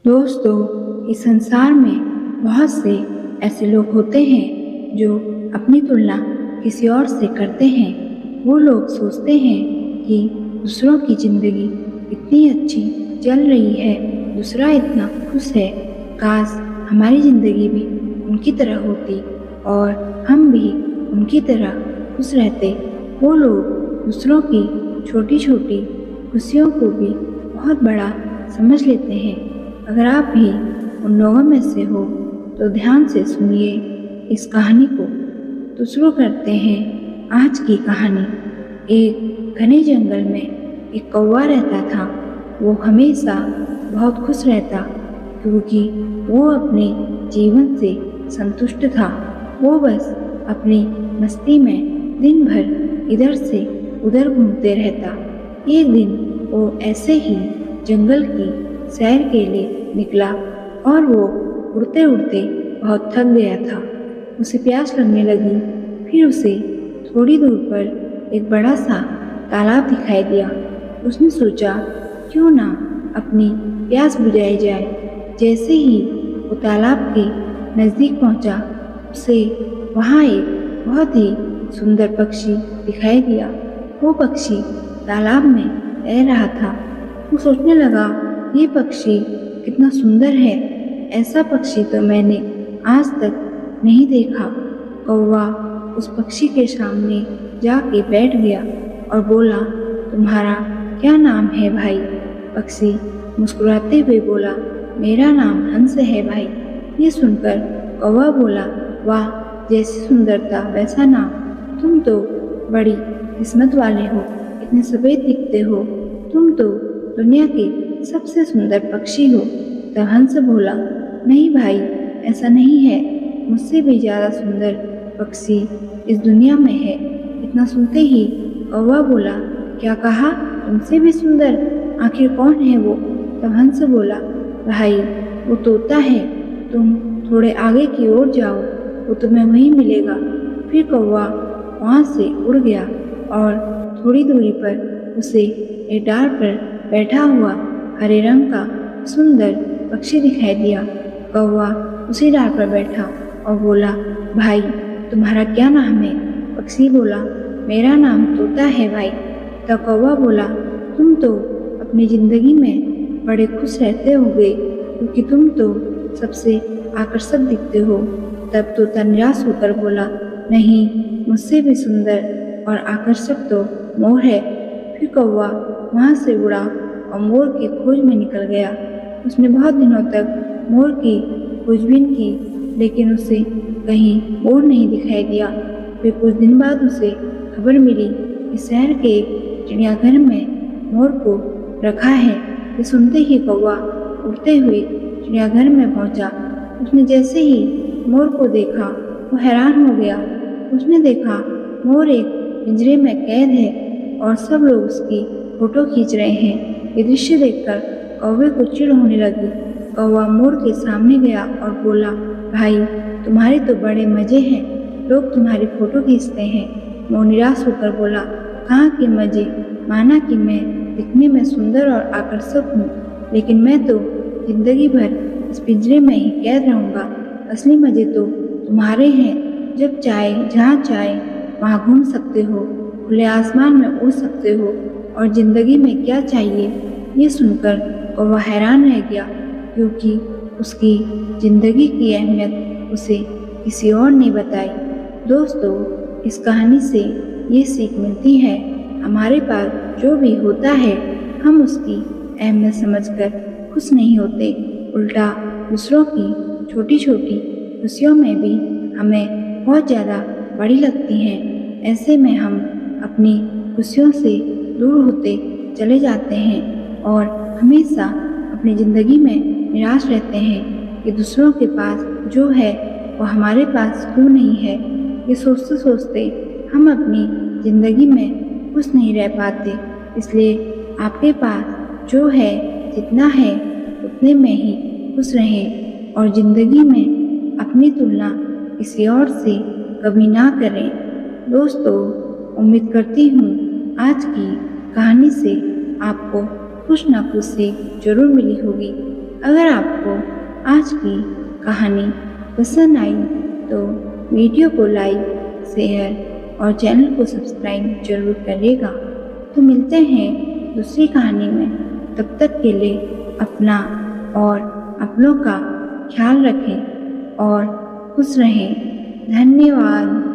दोस्तों, इस संसार में बहुत से ऐसे लोग होते हैं जो अपनी तुलना किसी और से करते हैं। वो लोग सोचते हैं कि दूसरों की ज़िंदगी इतनी अच्छी चल रही है, दूसरा इतना खुश है, काश हमारी ज़िंदगी भी उनकी तरह होती और हम भी उनकी तरह खुश रहते। वो लोग दूसरों की छोटी छोटी खुशियों को भी बहुत बड़ा समझ लेते हैं। अगर आप भी उन लोगों में से हो तो ध्यान से सुनिए इस कहानी को। तो शुरू करते हैं आज की कहानी। एक घने जंगल में एक कौवा रहता था। वो हमेशा बहुत खुश रहता क्योंकि वो अपने जीवन से संतुष्ट था। वो बस अपनी मस्ती में दिन भर इधर से उधर घूमते रहता। एक दिन वो ऐसे ही जंगल की सैर के लिए निकला और वो उड़ते उड़ते बहुत थक गया था। उसे प्यास लगने लगी। फिर उसे थोड़ी दूर पर एक बड़ा सा तालाब दिखाई दिया। उसने सोचा क्यों ना अपनी प्यास बुझाई जाए। जैसे ही वो तालाब के नज़दीक पहुंचा, उसे वहाँ एक बहुत ही सुंदर पक्षी दिखाई दिया। वो पक्षी तालाब में तैर रहा था। वो सोचने लगा, ये पक्षी कितना सुंदर है, ऐसा पक्षी तो मैंने आज तक नहीं देखा। कौवा उस पक्षी के सामने जाके बैठ गया और बोला, तुम्हारा क्या नाम है भाई? पक्षी मुस्कुराते हुए बोला, मेरा नाम हंस है भाई। ये सुनकर कौवा बोला, वाह, जैसी सुंदरता वैसा नाम। तुम तो बड़ी किस्मत वाले हो, इतने सफ़ेद दिखते हो। तुम तो दुनिया के सबसे सुंदर पक्षी हो। तब हंस बोला, नहीं भाई, ऐसा नहीं है, मुझसे भी ज़्यादा सुंदर पक्षी इस दुनिया में है। इतना सुनते ही कौवा बोला, क्या कहा? तुमसे भी सुंदर? आखिर कौन है वो? तब हंस बोला, भाई, वो तोता है। तुम थोड़े आगे की ओर जाओ, वो तुम्हें वहीं मिलेगा। फिर कौवा वहाँ से उड़ गया और थोड़ी दूरी पर उसे एक डाल पर बैठा हुआ हरे रंग का सुंदर पक्षी दिखाई दिया। कौवा उसी डाल पर बैठा और बोला, भाई, तुम्हारा क्या नाम है? पक्षी बोला, मेरा नाम तोता है भाई। तब कौवा बोला, तुम तो अपनी ज़िंदगी में बड़े खुश रहते होगे क्योंकि तुम तो सबसे आकर्षक दिखते हो। तब तोता निराश होकर बोला, नहीं, मुझसे भी सुंदर और आकर्षक तो मोर है। फिर कौवा वहाँ से उड़ा और मोर की खोज में निकल गया। उसने बहुत दिनों तक मोर की खोजबीन की, लेकिन उसे कहीं मोर नहीं दिखाई दिया। फिर कुछ दिन बाद उसे खबर मिली कि शहर के एक चिड़ियाघर में मोर को रखा है। ये सुनते ही कौवा उड़ते हुए चिड़ियाघर में पहुंचा। उसने जैसे ही मोर को देखा, वो हैरान हो गया। उसने देखा मोर एक पिंजरे में कैद है और सब लोग उसकी फोटो खींच रहे हैं। ये दृश्य देखकर कौवे को चिढ़ होने लगी। कौवा मोर के सामने गया और बोला, भाई, तुम्हारे तो बड़े मज़े हैं, लोग तुम्हारी फ़ोटो खींचते हैं। मोर निराश होकर बोला, कहाँ के मज़े? माना कि मैं दिखने में सुंदर और आकर्षक हूँ, लेकिन मैं तो जिंदगी भर इस पिंजरे में ही कैद रहूँगा। असली मज़े तो तुम्हारे हैं। जब चाहे जहाँ चाहे वहाँ घूम सकते हो, खुले आसमान में उड़ सकते हो, और ज़िंदगी में क्या चाहिए? ये सुनकर कौवा हैरान रह गया क्योंकि उसकी ज़िंदगी की अहमियत उसे किसी और ने बताई। दोस्तों, इस कहानी से ये सीख मिलती है, हमारे पास जो भी होता है हम उसकी अहमियत समझकर खुश नहीं होते, उल्टा दूसरों की छोटी छोटी खुशियों में भी हमें बहुत ज़्यादा बड़ी लगती हैं। ऐसे में हम अपनी खुशियों से दूर होते चले जाते हैं और हमेशा अपनी ज़िंदगी में निराश रहते हैं कि दूसरों के पास जो है वो हमारे पास क्यों नहीं है। ये सोचते सोचते हम अपनी ज़िंदगी में खुश नहीं रह पाते। इसलिए आपके पास जो है, जितना है, उतने में ही खुश रहें और ज़िंदगी में अपनी तुलना किसी और से कभी ना करें। दोस्तों, उम्मीद करती हूँ आज की कहानी से आपको कुछ ना कुछ सीख जरूर मिली होगी। अगर आपको आज की कहानी पसंद आई तो वीडियो को लाइक, शेयर और चैनल को सब्सक्राइब जरूर करिएगा। तो मिलते हैं दूसरी कहानी में। तब तक के लिए अपना और अपनों का ख्याल रखें और खुश रहें। धन्यवाद।